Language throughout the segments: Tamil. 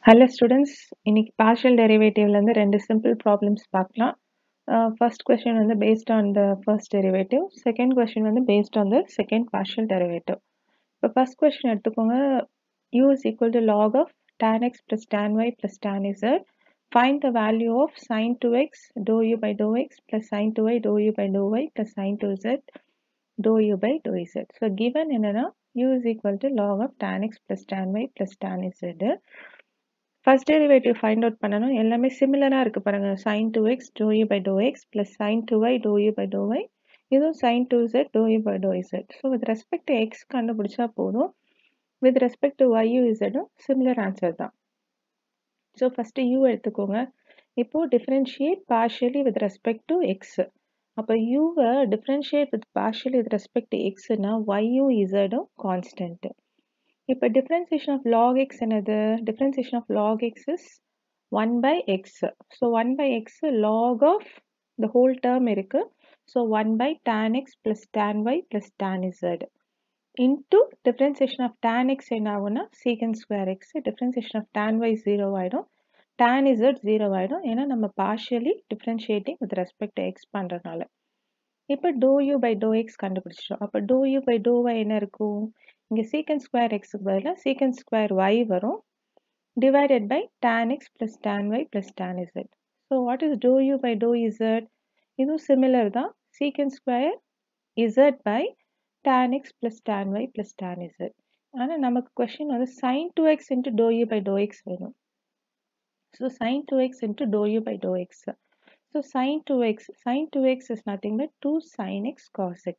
Hello students, இன்னைக்கு partial derivative ல இருந்து ரெண்டு simple problems பார்க்கலாம். First question வந்து based on the first derivative, second question வந்து based on the second partial derivative. இப்போ first question எடுத்துக்கோங்க. U is equal to log of tan x plus tan y plus tan z. Find the value of sin 2x dou u by dou x plus sin 2y dou u by dou y plus sin 2z dou u by dou z. So given என்னன்னா u is equal to log of tan x plus tan y plus tan z. First derivative find out பண்ணனும். எல்லாமே சிமிலரா இருக்கு பாருங்க. sin 2x dou u by dou x plus sin 2y dou u by dou y. இதுவும் sin 2z dou u by dou z. So with respect to x கண்டுபிடிச்சா போதும். With respect to y z similar answer தான். So first u எடுத்துக்கோங்க. இப்போ differentiate partially with respect to x. அப்ப u differentiate with partially with respect to x னா y z constant. இப்போ differentiation of log x என்னது? Differentiation of log x is 1 by x. So 1 by x log of the whole term இருக்கு. So 1 by tan x plus tan y plus tan z. Into differentiation of tan x என்ன ஆகும்னா secant square x. Differentiation of tan y 0 ஆயிடும். Tan z 0 ஆயிடும். ஏன்னா நம்ம partially differentiating with respect to x பண்றதுனால. இப்போ dou u by dou x கண்டுபிடிச்சிட்டோம். அப்ப dou u by dou y என்ன இருக்கும்? இங்க secant square x க்கு பதிலா secant square y வரும். Divided by tan x plus tan y plus tan z. So what is dou u by dou z? இதுவும் similar தான். Secant square z by tan x plus tan y plus tan z. ஆனா நமக்கு question வந்து sin 2x into dou u by dou x வேணும். So sin 2x into dou u by dou x. So sin 2x is nothing but 2 sin x cos x.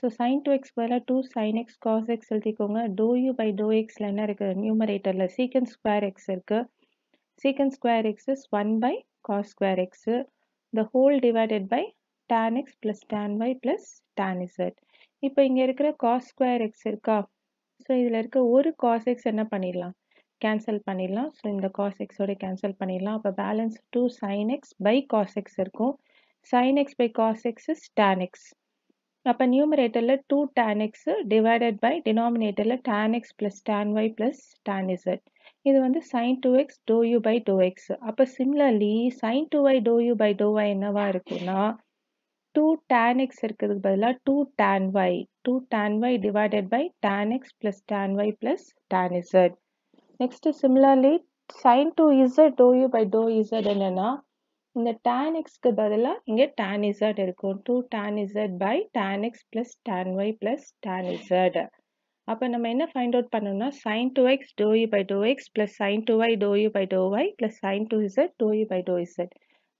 So sin 2x பதிலா 2 sin x cos x எழுதிக்கோங்க. dou u by dou x ல என்ன இருக்கு? நியூமரேட்டர்ல secant square x இருக்கு. Secant square x is 1 by cos square x. The whole divided by tan x plus tan y plus tan z. இப்போ இங்க இருக்கிற cos square x இருக்கா? So இதுல இருக்க ஒரு cos x என்ன பண்ணிடலாம்? கேன்சல் பண்ணிடலாம். ஸோ இந்த cos x ஓட கேன்சல் பண்ணிடலாம். அப்போ balance 2 sin x by cos x இருக்கும். sin x by cos x is tan x. அப்போ நியூமரேட்டர்ல 2 tan x டிவைடட் பை டினாமினேட்டர்ல tan x plus tan y plus tan z. இது வந்து sin 2x dou u by dou x. அப்போ similarly sin 2y dou u by dou y என்னவா இருக்குன்னா 2 tan x இருக்கிறதுக்கு பதிலா 2 tan y. 2 tan y divided by tan x plus tan y plus tan z. Next similarly sin 2z dou u by dou z என்னன்னா இந்த tan x க்கு பதிலா இங்க tan z இருக்கும். 2 tan z by tan x plus tan y plus tan z. அப்ப நம்ம என்ன ஃபைண்ட் அவுட் பண்ணணும்னா sin 2x dou u by dou x plus sin 2y dou u by dou y plus sin 2z dou u by dou z.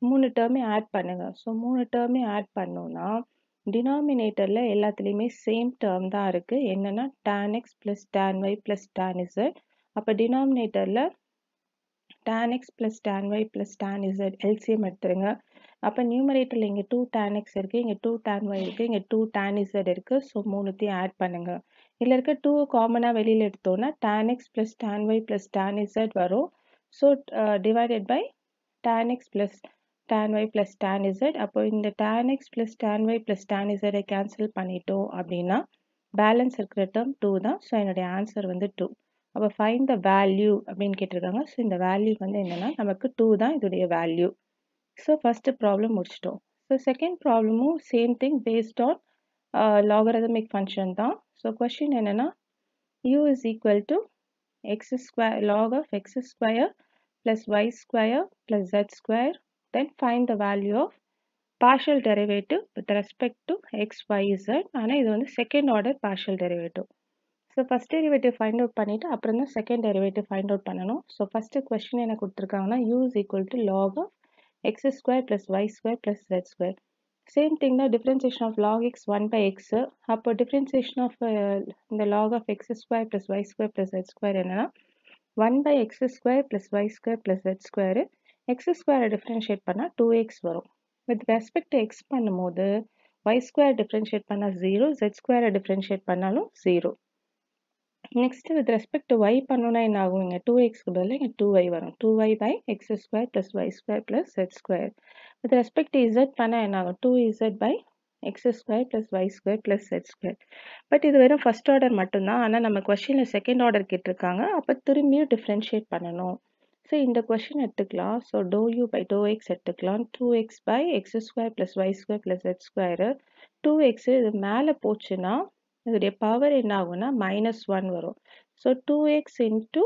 மூணு டேர்மே ஆட் பண்ணுங்க. ஸோ மூணு டேர்மே ஆட் பண்ணோம்னா டினாமினேட்டர்ல எல்லாத்துலேயுமே சேம் டேர்ம் தான் இருக்கு. என்னன்னா tan x plus tan y plus tan z. அப்ப டினாமினேட்டர்ல tan x plus tan y plus tan z LCM எடுத்துருங்க. அப்ப நியூமரேட்டர்ல இங்க 2 tan x இருக்கு, இங்க 2 tan y இருக்கு, இங்க 2 tan z இருக்கு. ஸோ மூணுத்தையும் ஆட் பண்ணுங்க. இதுல இருக்க 2 காமனா வெளியில எடுத்தோம்னா tan x plus tan y plus tan z வரும். So divided by tan x plus tan y plus tan z. அப்போ இந்த tan x plus tan y plus tan z cancel பண்ணிட்டோம் அப்படின்னா பேலன்ஸ் இருக்கிற டேர்ம் 2 தான். ஸோ என்னுடைய ஆன்சர் வந்து 2. அப்போ ஃபைண்ட் த வேல்யூ அப்படின்னு கேட்டிருக்காங்க. ஸோ இந்த வேல்யூ வந்து என்னன்னா நமக்கு 2 தான் இதோடைய வேல்யூ. ஸோ ஃபர்ஸ்ட் ப்ராப்ளம் முடிச்சிட்டோம். ஸோ செகண்ட் ப்ராப்ளமும் same thing based on logarithmic function தான். ஸோ கொஸ்டின் என்னன்னா u is equal to x square log of x square plus y square plus z square. Then find the value of partial derivative with respect to x, y, z. ஆனா இது வந்து second order partial derivative. So first derivative find out பண்ணிட்டு அப்புறம் தான் செகண்ட் டெரிவேட்டிவ் ஃபைண்ட் அவுட் பண்ணணும். ஸோ ஃபர்ஸ்ட் கொஸ்டின் என்ன கொடுத்துருக்காங்கன்னா u is equal to log of x square plus y square plus z square. Same thing தான் differentiation of log x 1 by x. அப்போ டிஃபரன்சியேஷன் ஆஃப் இந்த log of x square plus y square plus z square என்னன்னா 1 by x square plus y square plus z square. x square differentiate பண்ணால் 2x வரும். வித் ரெஸ்பெக்ட் டு x பண்ணும்போது y square டிஃபரன்ஷியேட் பண்ணால் 0, z square டிஃபரன்ஷியேட் பண்ணாலும் 0. Next with respect to y பண்ணோம்னா என்ன ஆகும்? இங்க 2xக்கு பதிலா இங்க 2y வரும். 2y by x square plus y square plus z square. With respect to z பண்ணா என்ன ஆகும்? 2z by x square plus y square plus z square. But இது வெறும் ஃபர்ஸ்ட் ஆர்டர் மட்டும்தான். ஆனா நம்ம கொஸ்டின்ல செகண்ட் ஆர்டர் கேட்டிருக்காங்க. அப்ப திரும்பியும் டிஃபரன்ஷியேட் பண்ணணும். ஸோ இந்த கொஷின் எடுத்துக்கலாம். So d u by d x எடுத்துக்கலாம். 2x by x square plus y square plus z square. 2x இது மேலே போச்சுன்னா இதோடைய பவர் என்ன ஆகும்னா -1 வரும். So 2x into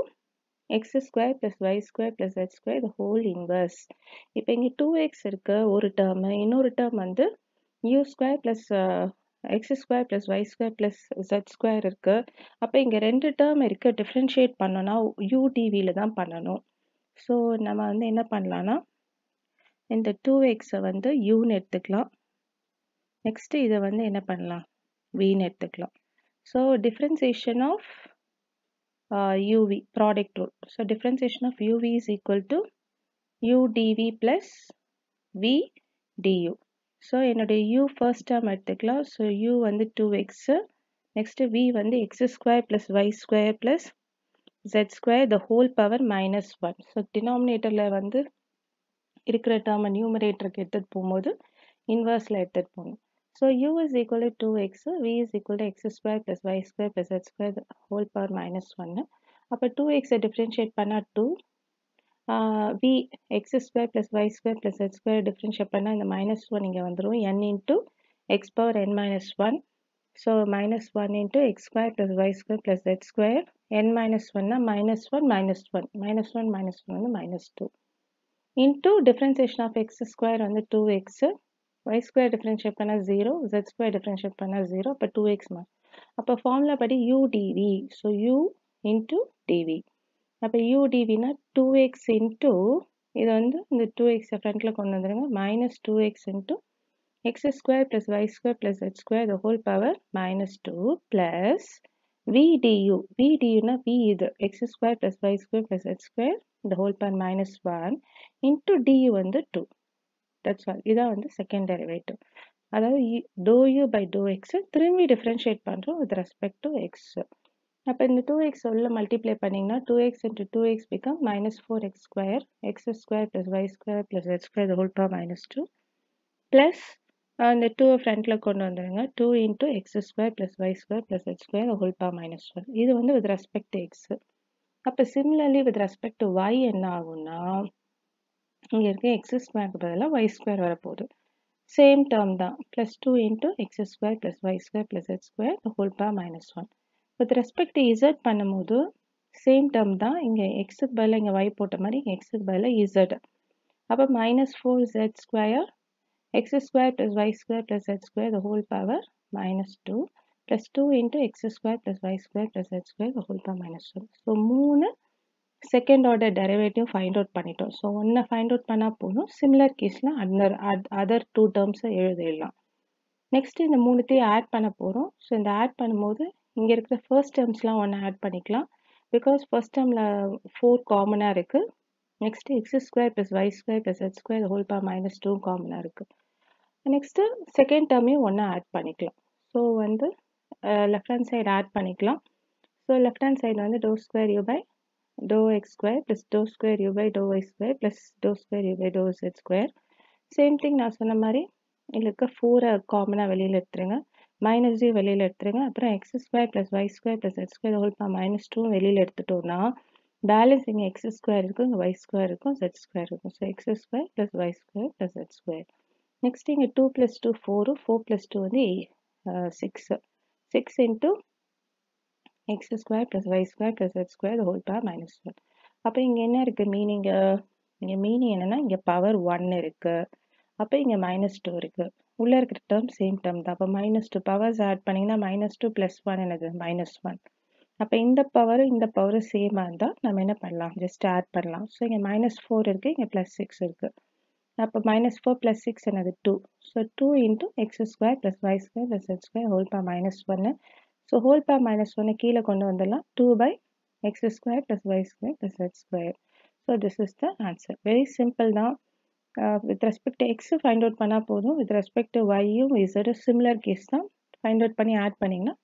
x square plus y square plus z square இது ஹோல் இன்வர்ஸ். இப்போ இங்கே 2x இருக்கு ஒரு டேர்மு, இன்னொரு டேர்ம் வந்து u square plus x square plus y square plus z square இருக்கு. அப்போ இங்கே ரெண்டு டேர்ம் இருக்கு, டிஃப்ரென்ஷியேட் பண்ணோன்னா udvல தான் பண்ணணும். ஸோ நம்ம வந்து என்ன பண்ணலான்னா இந்த 2xஐ வந்து uன்னு எடுத்துக்கலாம். நெக்ஸ்ட் இதை வந்து என்ன பண்ணலாம் vன்னு எடுத்துக்கலாம். So differentiation of uv product rule. So differentiation of uv is equal to udv plus v du. So என்னுடைய u ஃபர்ஸ்ட் டேர்ம் எடுத்துக்கலாம். ஸோ u வந்து 2x, நெக்ஸ்ட் v வந்து x square plus y square plus z square the whole power -1. So டினாமினேட்டரில் வந்து இருக்கிற டேர்மை நியூமரேட்டருக்கு எடுத்துகிட்டு போகும்போது இன்வர்ஸில் எடுத்துகிட்டு போகணும். So u is equal to 2x, v is equal to x square plus y square plus z square the whole power -1. அப்போ 2xஐ டிஃப்ரென்ஷியேட் பண்ணால் 2, v x square plus y square plus z square differentiate பண்ணால் இந்த -1 இங்கே வந்துடும், n into x power n -1. So -1 into x square plus y square plus z square, n -1 na -1 -1 -1 -1 வந்து -2 into differentiation of x square வந்து 2x, y square differentiate பண்ணா 0, z square differentiate பண்ணா 0, அப்போ 2x அப்போ ஃபார்முலா படி u dv. so u into dv. அப்போ u dv னா 2x into இது வந்து இந்த 2x ஃப்ரண்ட்ல கொண்டு வந்துருங்க, -2x into x square plus y square plus z square the whole power -2 plus v du. v du na v இது x square plus y square plus z square the whole power -1 into du வந்து 2. that's all. இதான் வந்து செகண்ட் டெரிவேட்டிவ். அதாவது dou u by dou x திரும்பி டிஃபரன்ஷியேட் பண்ணுறோம் with respect to x. அப்போ இந்த 2x உள்ள மல்டிப்ளை பண்ணிங்கன்னா 2x into 2x become -4x square, x square plus y square plus z square the whole power -2 plus அந்த 2 ஃப்ரண்ட்ல கொண்டு வந்துடுங்க, 2 into x square plus y square plus z square the whole power -1. இது வந்து with respect to x. அப்போ similarly with respect to y என்ன ஆகும்னா இங்கே இருக்க x ஸ்கொயருக்கு பதிலாக y ஸ்கொயர் வரப்போகுது, சேம் டேர்ம் தான், plus 2 into x square plus y square plus z square the whole power -1. with respect to z பண்ணும்போது சேம் டேர்ம் தான், இங்கே xக்கு பதிலாக இங்கே y போட்ட மாதிரி இங்கே xக்கு பதிலாக z. அப்போ -4z square x square plus y square plus z square the whole power -2 plus 2 into x square plus y square plus z square the whole power -1. So 3 second order derivative find out பண்ணிட்டோம். ஸோ ஒன்றை ஃபைண்ட் அவுட் பண்ணால் போதும், சிமிலர் கேஸில் அதர் 2 டேர்ம்ஸை எழுதிடலாம். நெக்ஸ்ட் இந்த மூணுத்தையும் ஆட் பண்ண போகிறோம். ஸோ இந்த ஆட் பண்ணும்போது இங்கே இருக்கிற ஃபர்ஸ்ட் டேர்ம்ஸ்லாம் ஒன்று ஆட் பண்ணிக்கலாம், பிகாஸ் ஃபர்ஸ்ட் டேர்மில் 4 காமனாக இருக்குது. Next x square plus y square plus z square the whole power -2 காமனாக இருக்குது. நெக்ஸ்ட்டு செகண்ட் டேர்மையும் ஒன்றா ஆட் பண்ணிக்கலாம். ஸோ வந்து லெஃப்ட் ஹேண்ட் சைடு ஆட் பண்ணிக்கலாம். ஸோ லெஃப்ட் ஹேண்ட் சைடில் வந்து d square u by d x square plus d square u by d y square plus d square u by d z square. Same thing நான் சொன்ன மாதிரி இதில் இருக்க 4 காமனாக வெளியில் எடுத்துருங்க, -d வெளியில் எடுத்துருங்க, அப்புறம் x square plus y square plus z square whole power -2 வெளியில் எடுத்துட்டோம்னா பேலன்ஸ் இங்கே எக்ஸ் ஸ்கொயர் இருக்கும், இங்கே ஒய் ஸ்கொயர் இருக்கும், z ஸ்கொயர் இருக்கும். So x square plus y square plus z square. Next இங்கே 2 + 2 4, 4 + 2 வந்து 6, 6 into x square plus y square plus z square the whole power -1. அப்போ இங்கே என்ன இருக்குது மீனிங், இங்கே மீனிங் என்னென்னா இங்கே பவர் 1 இருக்குது, அப்போ இங்கே -2 இருக்குது, உள்ளே இருக்கிற டேர்ம் சேம் டேர்ம் தான். அப்போ -2 பவர்ஸ் ஆட் பண்ணிங்கன்னா -2 + 1 என்னது -1. அப்போ இந்த பவரும் சேமாக இருந்தால் நம்ம என்ன பண்ணலாம், ஜஸ்ட் ஆட் பண்ணலாம். ஸோ இங்கே -4 இருக்குது, இங்கே +6 இருக்குது. அப்போ -4 + 6 என்னது 2. So 2 into x square plus y square plus z square whole power -1. So whole power -1 கீழே கொண்டு வந்துடலாம், 2 by x square plus y square plus z square. So this is the answer. Very simple தான். With respect to x find out பண்ணால் போதும், வித் ரெஸ்பெக்ட் டு ஒய்யும் இசடும் சிமிலர் கேஸ் தான், ஃபைண்ட் அவுட் பண்ணி ஆட் பண்ணிங்கன்னா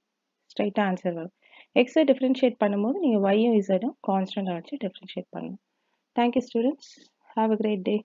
ஸ்ட்ரைட்டாக ஆன்சர் வரும். எக்ஸை டிஃப்ரென்ஷியேட் பண்ணும்போது நீங்கள் ஒய்யும் இசடும் கான்ஸ்டண்ட்டாக வச்சு டிஃப்ரென்ஷியேட் பண்ணணும். Thank you students, have a great day.